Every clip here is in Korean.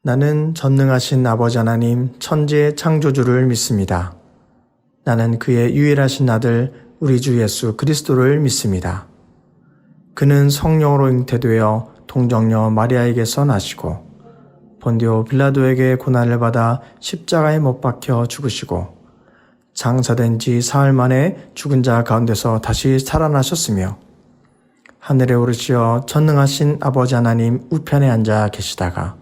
나는 전능하신 아버지 하나님 천지의 창조주를 믿습니다. 나는 그의 유일하신 아들 우리 주 예수 그리스도를 믿습니다. 그는 성령으로 잉태되어 동정녀 마리아에게서 나시고 본디오 빌라도에게 고난을 받아 십자가에 못 박혀 죽으시고 장사된 지 사흘 만에 죽은 자 가운데서 다시 살아나셨으며 하늘에 오르시어 전능하신 아버지 하나님 우편에 앉아 계시다가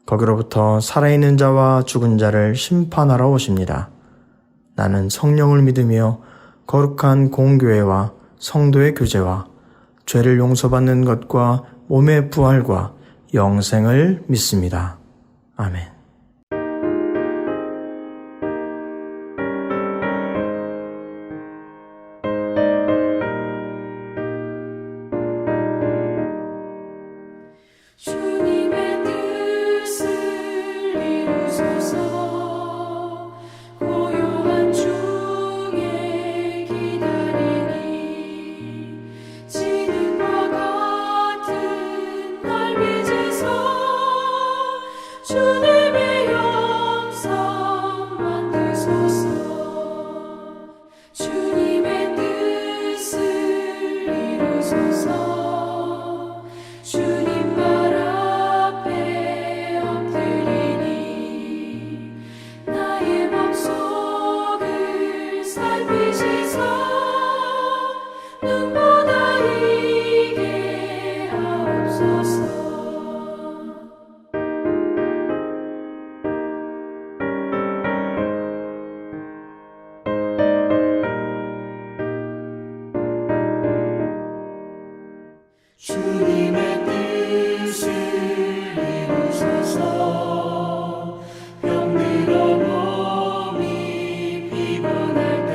거기로부터 살아있는 자와 죽은 자를 심판하러 오십니다. 나는 성령을 믿으며 거룩한 공교회와 성도의 교제와 죄를 용서받는 것과 몸의 부활과 영생을 믿습니다. 아멘. 주님의 뜻을 이루소서. 고요한 중에 기다리니 지능과 같은 날 빚으소. 주님의 영상 만드소서. 주님의 뜻을 이루소서. 주님 발 앞에 엎드리니 나의 맘속을 살피시사 눈보다 이게 하옵소서. 주님의 뜻을 이루소서. 병들어 몸이 피곤할 때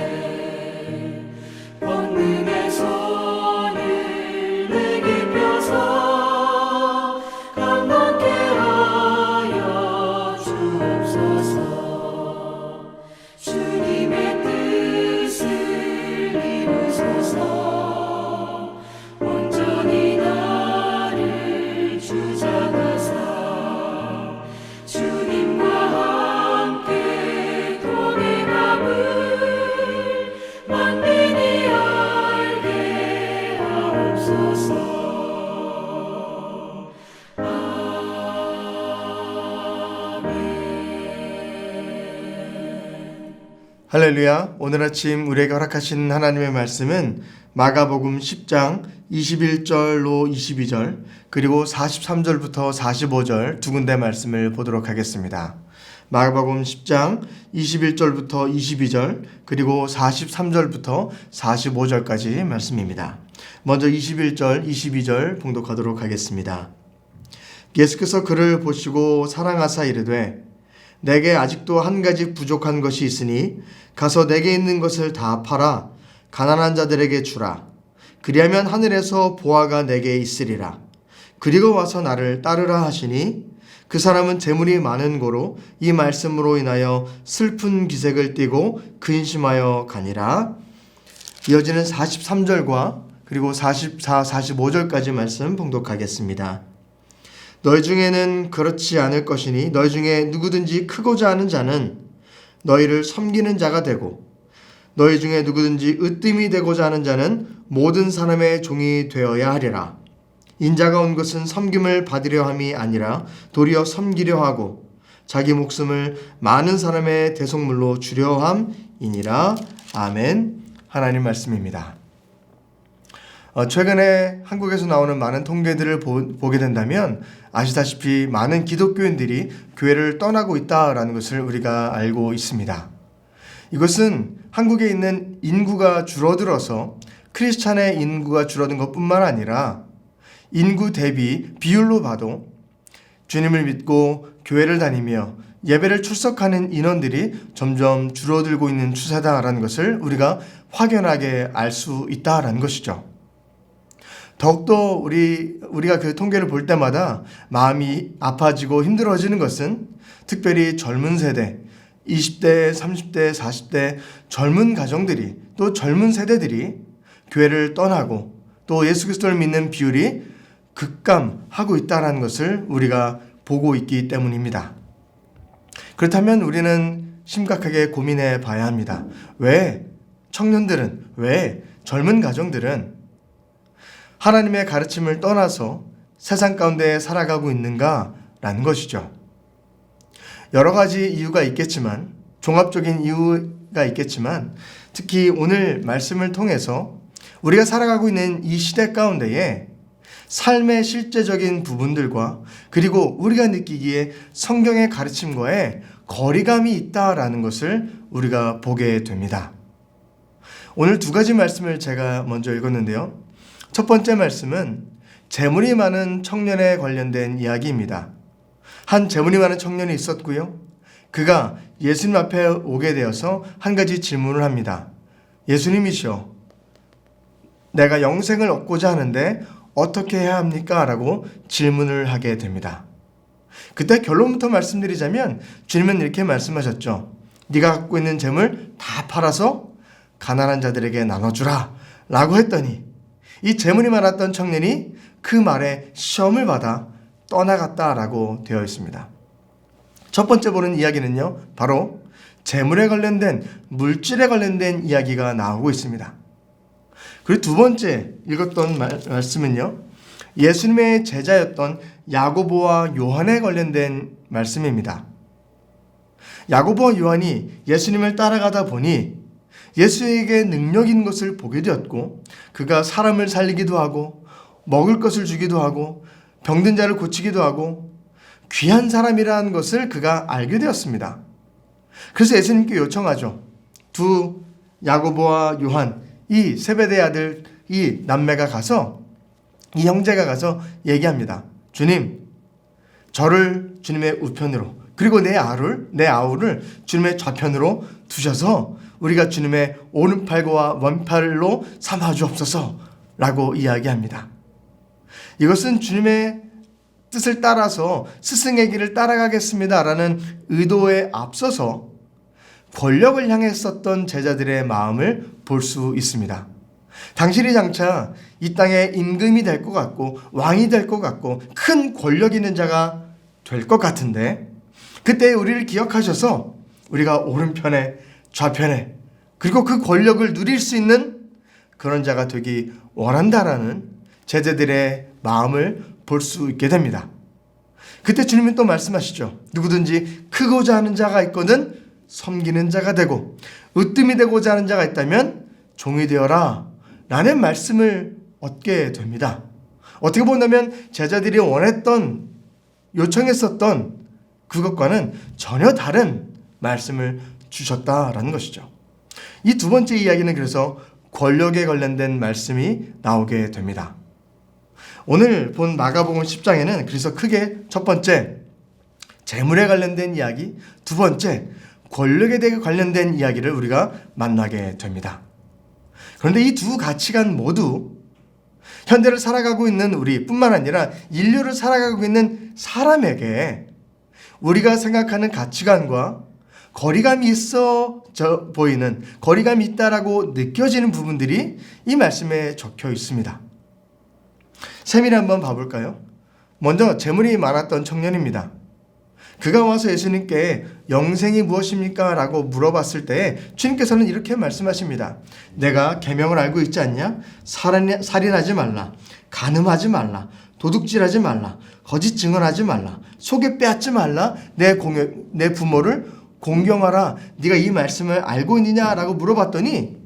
권능의 손을 내게 펴서 강건케 하여 주옵소서. 주님의 뜻을 이루소서. 온전히 나를 주장하사 주님과 함께 동행함을 만민이 알게 하옵소서. 할렐루야. 오늘 아침 우리에게 허락하신 하나님의 말씀은 마가복음 10장 21절로 22절 그리고 43절부터 45절 두 군데 말씀을 보도록 하겠습니다. 마가복음 10장 21절부터 22절 그리고 43절부터 45절까지 말씀입니다. 먼저 21절, 22절 봉독하도록 하겠습니다. 예수께서 그를 보시고 사랑하사 이르되 내게 아직도 한 가지 부족한 것이 있으니 가서 내게 있는 것을 다 팔아 가난한 자들에게 주라. 그리하면 하늘에서 보화가 내게 있으리라. 그리고 와서 나를 따르라 하시니 그 사람은 재물이 많은 고로 이 말씀으로 인하여 슬픈 기색을 띠고 근심하여 가니라. 이어지는 43절과 그리고 44, 45절까지 말씀 봉독하겠습니다. 너희 중에는 그렇지 않을 것이니 너희 중에 누구든지 크고자 하는 자는 너희를 섬기는 자가 되고 너희 중에 누구든지 으뜸이 되고자 하는 자는 모든 사람의 종이 되어야 하리라. 인자가 온 것은 섬김을 받으려 함이 아니라 도리어 섬기려 하고 자기 목숨을 많은 사람의 대속물로 주려 함이니라. 아멘. 하나님 말씀입니다. 최근에 한국에서 나오는 많은 통계들을 보게 된다면 아시다시피 많은 기독교인들이 교회를 떠나고 있다라는 것을 우리가 알고 있습니다. 이것은 한국에 있는 인구가 줄어들어서 크리스찬의 인구가 줄어든 것뿐만 아니라 인구 대비 비율로 봐도 주님을 믿고 교회를 다니며 예배를 출석하는 인원들이 점점 줄어들고 있는 추세다라는 것을 우리가 확연하게 알 수 있다라는 것이죠. 더욱더 우리가 그 통계를 볼 때마다 마음이 아파지고 힘들어지는 것은 특별히 젊은 세대, 20대, 30대, 40대 젊은 가정들이 또 젊은 세대들이 교회를 떠나고 또 예수 그리스도를 믿는 비율이 급감하고 있다는 것을 우리가 보고 있기 때문입니다. 그렇다면 우리는 심각하게 고민해 봐야 합니다. 왜 청년들은, 왜 젊은 가정들은 하나님의 가르침을 떠나서 세상 가운데 살아가고 있는가라는 것이죠. 여러 가지 이유가 있겠지만, 종합적인 이유가 있겠지만, 특히 오늘 말씀을 통해서 우리가 살아가고 있는 이 시대 가운데에 삶의 실제적인 부분들과 그리고 우리가 느끼기에 성경의 가르침과의 거리감이 있다라는 것을 우리가 보게 됩니다. 오늘 두 가지 말씀을 제가 먼저 읽었는데요. 첫 번째 말씀은 재물이 많은 청년에 관련된 이야기입니다. 한 재물이 많은 청년이 있었고요. 그가 예수님 앞에 오게 되어서 한 가지 질문을 합니다. 예수님이시여, 내가 영생을 얻고자 하는데 어떻게 해야 합니까? 라고 질문을 하게 됩니다. 그때 결론부터 말씀드리자면 주님은 이렇게 말씀하셨죠. 네가 갖고 있는 재물 다 팔아서 가난한 자들에게 나눠주라 라고 했더니 이 재물이 많았던 청년이 그 말에 시험을 받아 떠나갔다라고 되어 있습니다. 첫 번째 보는 이야기는요, 바로 재물에 관련된, 물질에 관련된 이야기가 나오고 있습니다. 그리고 두 번째 읽었던 말씀은요, 예수님의 제자였던 야고보와 요한에 관련된 말씀입니다. 야고보와 요한이 예수님을 따라가다 보니 예수에게 능력 있는 것을 보게 되었고, 그가 사람을 살리기도 하고 먹을 것을 주기도 하고 병든 자를 고치기도 하고 귀한 사람이라는 것을 그가 알게 되었습니다. 그래서 예수님께 요청하죠. 두 야고보와 요한, 이 세베대의 아들, 이 남매가 가서, 이 형제가 가서 얘기합니다. 주님, 저를 주님의 우편으로, 그리고 내 아우를 주님의 좌편으로 두셔서 우리가 주님의 오른팔과 왼팔로 삼아 주옵소서 라고 이야기합니다. 이것은 주님의 뜻을 따라서 스승의 길을 따라가겠습니다 라는 의도에 앞서서 권력을 향했었던 제자들의 마음을 볼 수 있습니다. 당신이 장차 이 땅에 임금이 될 것 같고 왕이 될 것 같고 큰 권력 있는 자가 될 것 같은데, 그때 우리를 기억하셔서 우리가 오른편에 좌편에 그리고 그 권력을 누릴 수 있는 그런 자가 되기 원한다라는 제자들의 마음을 볼 수 있게 됩니다. 그때 주님은 또 말씀하시죠. 누구든지 크고자 하는 자가 있거든 섬기는 자가 되고 으뜸이 되고자 하는 자가 있다면 종이 되어라 라는 말씀을 얻게 됩니다. 어떻게 본다면 제자들이 원했던, 요청했었던 그것과는 전혀 다른 말씀을 주셨다라는 것이죠. 이 두 번째 이야기는 그래서 권력에 관련된 말씀이 나오게 됩니다. 오늘 본 마가복음 10장에는 그래서 크게 첫 번째 재물에 관련된 이야기, 두 번째 권력에 대해 관련된 이야기를 우리가 만나게 됩니다. 그런데 이 두 가치관 모두 현대를 살아가고 있는 우리뿐만 아니라 인류를 살아가고 있는 사람에게 우리가 생각하는 가치관과 거리감이 있어 보이는, 거리감이 있다라고 느껴지는 부분들이 이 말씀에 적혀 있습니다. 세밀히 한번 봐볼까요? 먼저 재물이 많았던 청년입니다. 그가 와서 예수님께 영생이 무엇입니까? 라고 물어봤을 때 주님께서는 이렇게 말씀하십니다. 내가 계명을 알고 있지 않냐? 살인하지 말라, 간음하지 말라, 도둑질하지 말라, 거짓 증언하지 말라, 속에 빼앗지 말라, 내 부모를 공경하라. 네가 이 말씀을 알고 있느냐라고 물어봤더니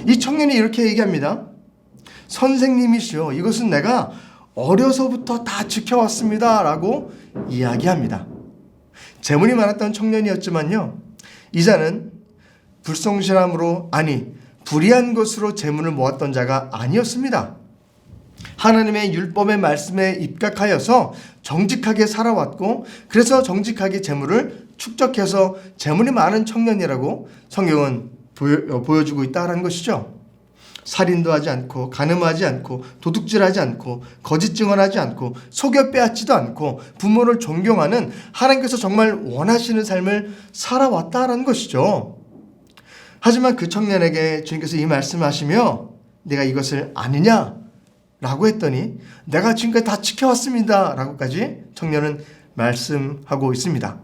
이 청년이 이렇게 얘기합니다. 선생님이시여, 이것은 내가 어려서부터 다 지켜왔습니다 라고 이야기합니다. 재물이 많았던 청년이었지만요, 이자는 불성실함으로, 아니 불의한 것으로 재물을 모았던 자가 아니었습니다. 하나님의 율법의 말씀에 입각하여서 정직하게 살아왔고, 그래서 정직하게 재물을 축적해서 재물이 많은 청년이라고 성경은 보여주고 있다는 것이죠. 살인도 하지 않고, 간음하지 않고, 도둑질하지 않고, 거짓 증언하지 않고, 속여 빼앗지도 않고, 부모를 존경하는 하나님께서 정말 원하시는 삶을 살아왔다는 것이죠. 하지만 그 청년에게 주님께서 이 말씀하시며 내가 이것을 아느냐? 라고 했더니 내가 지금까지 다 지켜왔습니다 라고까지 청년은 말씀하고 있습니다.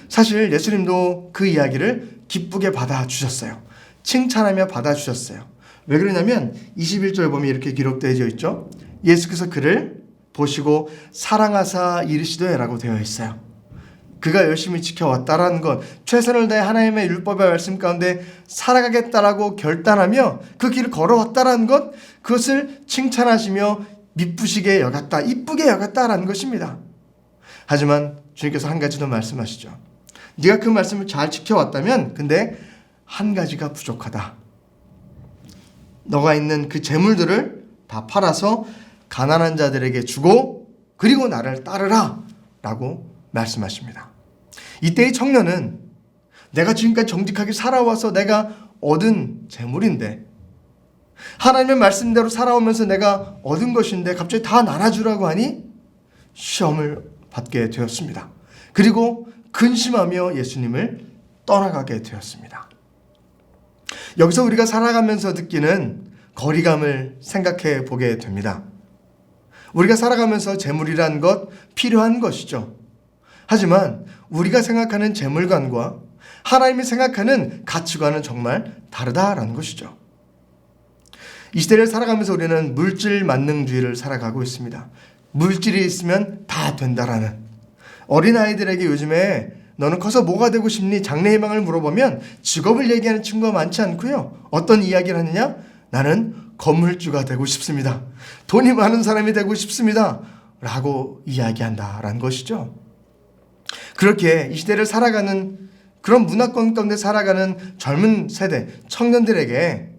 사실 예수님도 그 이야기를 기쁘게 받아주셨어요. 칭찬하며 받아주셨어요. 왜 그러냐면 21절에 보면 이렇게 기록되어 있죠. 예수께서 그를 보시고 사랑하사 이르시되 라고 되어 있어요. 그가 열심히 지켜왔다라는 것, 최선을 다해 하나님의 율법의 말씀 가운데 살아가겠다라고 결단하며 그 길을 걸어왔다라는 것, 그것을 칭찬하시며 미쁘시게 여겼다, 이쁘게 여겼다라는 것입니다. 하지만 주님께서 한 가지 더 말씀하시죠. 네가 그 말씀을 잘 지켜왔다면 근데 한 가지가 부족하다. 너가 있는 그 재물들을 다 팔아서 가난한 자들에게 주고 그리고 나를 따르라 라고 말씀하십니다. 이때의 청년은 내가 지금까지 정직하게 살아와서 내가 얻은 재물인데, 하나님의 말씀대로 살아오면서 내가 얻은 것인데 갑자기 다 나눠주라고 하니 시험을 받게 되었습니다. 그리고 근심하며 예수님을 떠나가게 되었습니다. 여기서 우리가 살아가면서 느끼는 거리감을 생각해 보게 됩니다. 우리가 살아가면서 재물이란 것 필요한 것이죠. 하지만 우리가 생각하는 재물관과 하나님이 생각하는 가치관은 정말 다르다라는 것이죠. 이 시대를 살아가면서 우리는 물질 만능주의를 살아가고 있습니다. 물질이 있으면 다 된다라는. 어린아이들에게 요즘에 너는 커서 뭐가 되고 싶니? 장래희망을 물어보면 직업을 얘기하는 친구가 많지 않고요. 어떤 이야기를 하느냐? 나는 건물주가 되고 싶습니다. 돈이 많은 사람이 되고 싶습니다. 라고 이야기한다라는 것이죠. 그렇게 이 시대를 살아가는, 그런 문화권 가운데 살아가는 젊은 세대, 청년들에게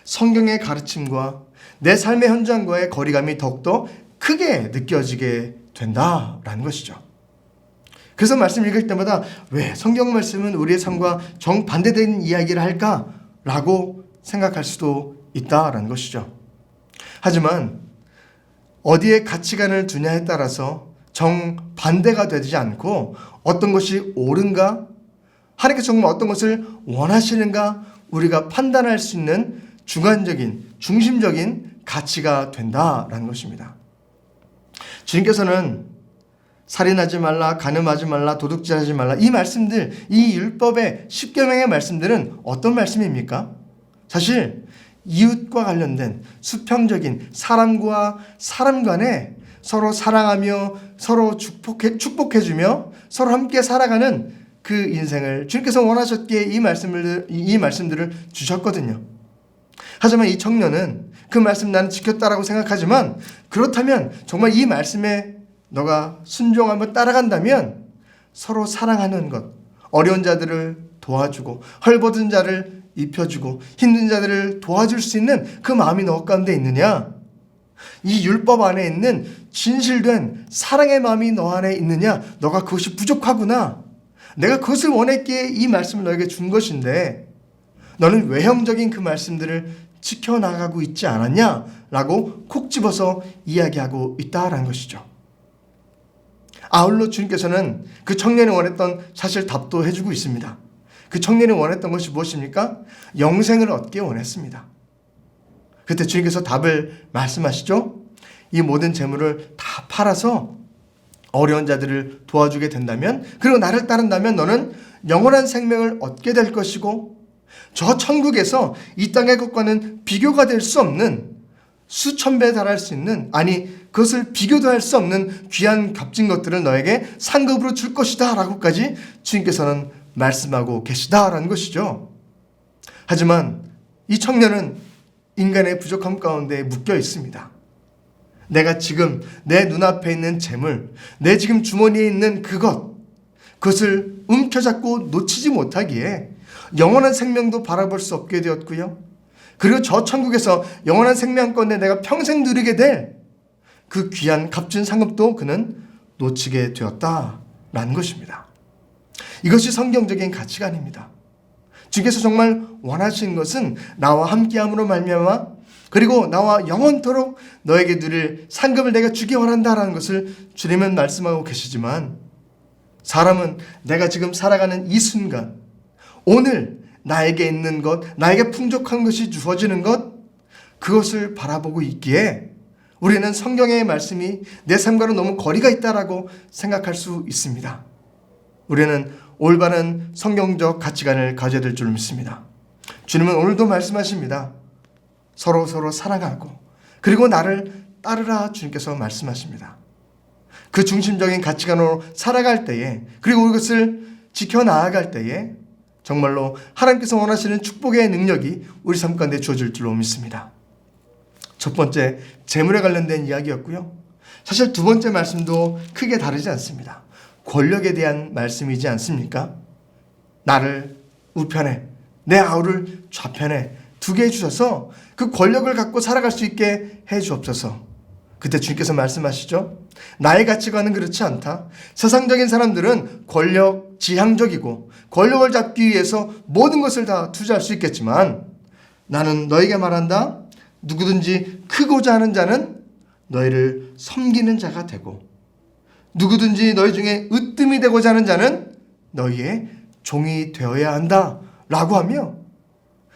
성경의 가르침과 내 삶의 현장과의 거리감이 더욱더 크게 느껴지게 된다라는 것이죠. 그래서 말씀 읽을 때마다 왜 성경 말씀은 우리의 삶과 정반대된 이야기를 할까라고 생각할 수도 있다라는 것이죠. 하지만 어디에 가치관을 두냐에 따라서 정반대가 되지 않고 어떤 것이 옳은가, 하나님께서 정말 어떤 것을 원하시는가 우리가 판단할 수 있는 주관적인, 중심적인 가치가 된다라는 것입니다. 주님께서는 살인하지 말라, 간음하지 말라, 도둑질하지 말라, 이 말씀들, 이 율법의 10계명의 말씀들은 어떤 말씀입니까? 사실 이웃과 관련된 수평적인 사람과 사람 간에 서로 사랑하며 서로 축복해주며 서로 함께 살아가는 그 인생을 주님께서 원하셨기에 이 말씀들을 주셨거든요. 하지만 이 청년은 그 말씀 나는 지켰다라고 생각하지만, 그렇다면 정말 이 말씀에 너가 순종하며 따라간다면 서로 사랑하는 것, 어려운 자들을 도와주고 헐벗은 자를 입혀주고 힘든 자들을 도와줄 수 있는 그 마음이 너 가운데 있느냐? 이 율법 안에 있는 진실된 사랑의 마음이 너 안에 있느냐? 너가 그것이 부족하구나. 내가 그것을 원했기에 이 말씀을 너에게 준 것인데 너는 외형적인 그 말씀들을 지켜나가고 있지 않았냐? 라고 콕 집어서 이야기하고 있다라는 것이죠. 아울러 주님께서는 그 청년이 원했던 사실 답도 해주고 있습니다. 그 청년이 원했던 것이 무엇입니까? 영생을 얻기 원했습니다. 그때 주님께서 답을 말씀하시죠. 이 모든 재물을 다 팔아서 어려운 자들을 도와주게 된다면, 그리고 나를 따른다면 너는 영원한 생명을 얻게 될 것이고, 저 천국에서 이 땅의 것과는 비교가 될 수 없는, 수천 배에 달할 수 있는, 아니 그것을 비교도 할 수 없는 귀한 값진 것들을 너에게 상급으로 줄 것이다 라고까지 주님께서는 말씀하고 계시다라는 것이죠. 하지만 이 청년은 인간의 부족함 가운데 묶여 있습니다. 내가 지금 내 눈앞에 있는 재물, 내 지금 주머니에 있는 그것을 움켜잡고 놓치지 못하기에 영원한 생명도 바라볼 수 없게 되었고요. 그리고 저 천국에서 영원한 생명권에 내가 평생 누리게 될 그 귀한 값진 상급도 그는 놓치게 되었다라는 것입니다. 이것이 성경적인 가치관입니다. 주께서 정말 원하시는 것은 나와 함께함으로 말미암아 그리고 나와 영원토록 너에게 누릴 상급을 내가 주기 원한다라는 것을 주님은 말씀하고 계시지만, 사람은 내가 지금 살아가는 이 순간, 오늘 나에게 있는 것, 나에게 풍족한 것이 주어지는 것, 그것을 바라보고 있기에 우리는 성경의 말씀이 내 삶과는 너무 거리가 있다라고 생각할 수 있습니다. 우리는 올바른 성경적 가치관을 가져야 될 줄 믿습니다. 주님은 오늘도 말씀하십니다. 서로 사랑하고 그리고 나를 따르라 주님께서 말씀하십니다. 그 중심적인 가치관으로 살아갈 때에 그리고 그것을 지켜나아갈 때에 정말로 하나님께서 원하시는 축복의 능력이 우리 삶 가운데 주어질 줄로 믿습니다. 첫 번째, 재물에 관련된 이야기였고요. 사실 두 번째 말씀도 크게 다르지 않습니다. 권력에 대한 말씀이지 않습니까? 나를 우편에, 내 아우를 좌편에 두게 해주셔서 그 권력을 갖고 살아갈 수 있게 해주옵소서. 그때 주님께서 말씀하시죠. 나의 가치관은 그렇지 않다. 세상적인 사람들은 권력 지향적이고 권력을 잡기 위해서 모든 것을 다 투자할 수 있겠지만 나는 너에게 말한다. 누구든지 크고자 하는 자는 너희를 섬기는 자가 되고 누구든지 너희 중에 으뜸이 되고자 하는 자는 너희의 종이 되어야 한다 라고 하며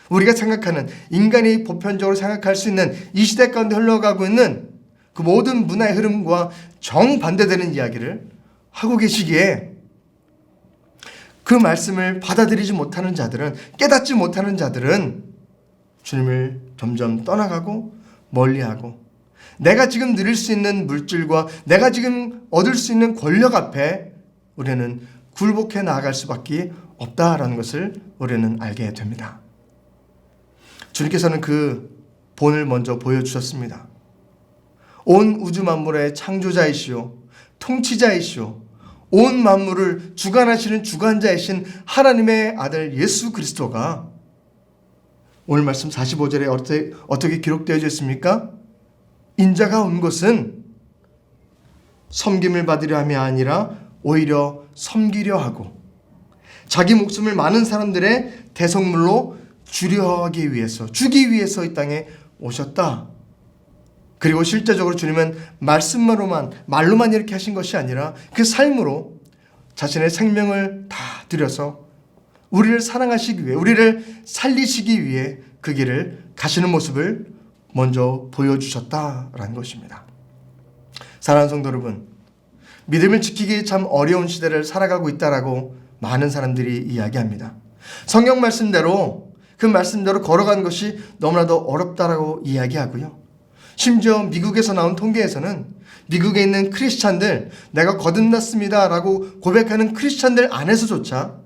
우리가 생각하는 인간이 보편적으로 생각할 수 있는 이 시대 가운데 흘러가고 있는 그 모든 문화의 흐름과 정반대되는 이야기를 하고 계시기에 그 말씀을 받아들이지 못하는 자들은 깨닫지 못하는 자들은 주님을 점점 떠나가고 멀리하고 내가 지금 누릴 수 있는 물질과 내가 지금 얻을 수 있는 권력 앞에 우리는 굴복해 나아갈 수밖에 없다라는 것을 우리는 알게 됩니다. 주님께서는 그 본을 먼저 보여주셨습니다. 온 우주 만물의 창조자이시오 통치자이시오 온 만물을 주관하시는 주관자이신 하나님의 아들 예수 그리스도가 오늘 말씀 45절에 어떻게 기록되어 있습니까? 인자가 온 것은 섬김을 받으려 함이 아니라 오히려 섬기려 하고 자기 목숨을 많은 사람들의 대속물로 주기 위해서 이 땅에 오셨다. 그리고 실제적으로 주님은 말로만 이렇게 하신 것이 아니라 그 삶으로 자신의 생명을 다 드려서 우리를 사랑하시기 위해 우리를 살리시기 위해 그 길을 가시는 모습을 먼저 보여주셨다라는 것입니다. 사랑하는 성도 여러분, 믿음을 지키기 참 어려운 시대를 살아가고 있다라고 많은 사람들이 이야기합니다. 성경 말씀대로 그 말씀대로 걸어가는 것이 너무나도 어렵다라고 이야기하고요. 심지어 미국에서 나온 통계에서는 미국에 있는 크리스찬들 내가 거듭났습니다 라고 고백하는 크리스찬들 안에서조차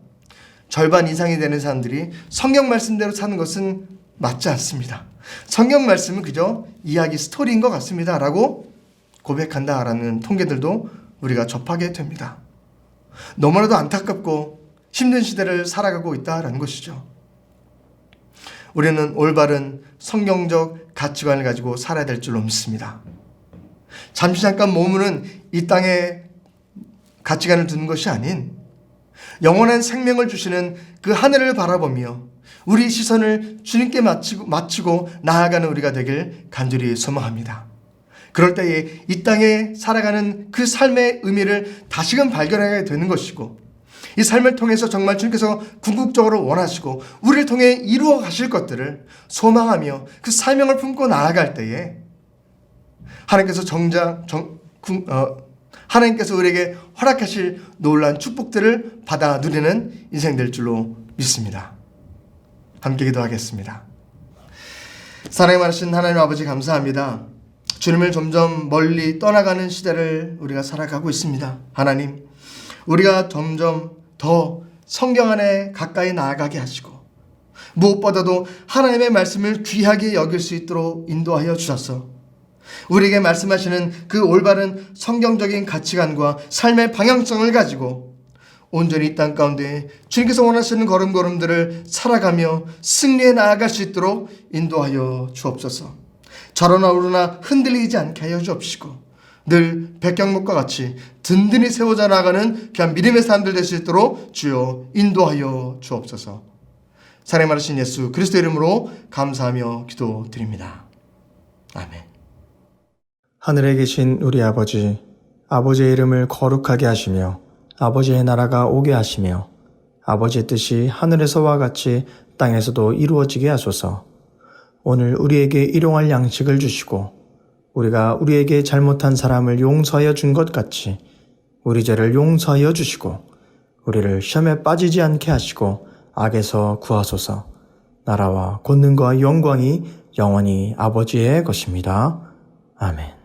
절반 이상이 되는 사람들이 성경 말씀대로 사는 것은 맞지 않습니다. 성경 말씀은 그저 이야기 스토리인 것 같습니다 라고 고백한다라는 통계들도 우리가 접하게 됩니다. 너무나도 안타깝고 힘든 시대를 살아가고 있다라는 것이죠. 우리는 올바른 성경적 가치관을 가지고 살아야 될 줄로 믿습니다. 잠시 잠깐 머무는 이 땅에 가치관을 두는 것이 아닌 영원한 생명을 주시는 그 하늘을 바라보며 우리 시선을 주님께 맞추고 나아가는 우리가 되길 간절히 소망합니다. 그럴 때에 이 땅에 살아가는 그 삶의 의미를 다시금 발견하게 되는 것이고 이 삶을 통해서 정말 주님께서 궁극적으로 원하시고 우리를 통해 이루어 가실 것들을 소망하며 그 사명을 품고 나아갈 때에 하나님께서 우리에게 허락하실 놀라운 축복들을 받아 누리는 인생 될 줄로 믿습니다. 함께 기도하겠습니다. 사랑이 많으신 하나님 아버지 감사합니다. 주님을 점점 멀리 떠나가는 시대를 우리가 살아가고 있습니다. 하나님, 우리가 점점 더 성경 안에 가까이 나아가게 하시고 무엇보다도 하나님의 말씀을 귀하게 여길 수 있도록 인도하여 주셔서 우리에게 말씀하시는 그 올바른 성경적인 가치관과 삶의 방향성을 가지고 온전히 이 땅 가운데 주님께서 원하시는 걸음걸음들을 살아가며 승리해 나아갈 수 있도록 인도하여 주옵소서. 저러나 오르나 흔들리지 않게 하여 주옵시고 늘 백경목과 같이 든든히 세워져 나가는 귀한 믿음의 사람들 될 수 있도록 주여 인도하여 주옵소서. 사랑이 많으신 예수 그리스도 이름으로 감사하며 기도드립니다. 아멘. 하늘에 계신 우리 아버지, 아버지의 이름을 거룩하게 하시며 아버지의 나라가 오게 하시며 아버지의 뜻이 하늘에서와 같이 땅에서도 이루어지게 하소서. 오늘 우리에게 일용할 양식을 주시고 우리가 우리에게 잘못한 사람을 용서하여 준 것 같이 우리 죄를 용서하여 주시고 우리를 시험에 빠지지 않게 하시고 악에서 구하소서. 나라와 권능과 영광이 영원히 아버지의 것입니다. 아멘.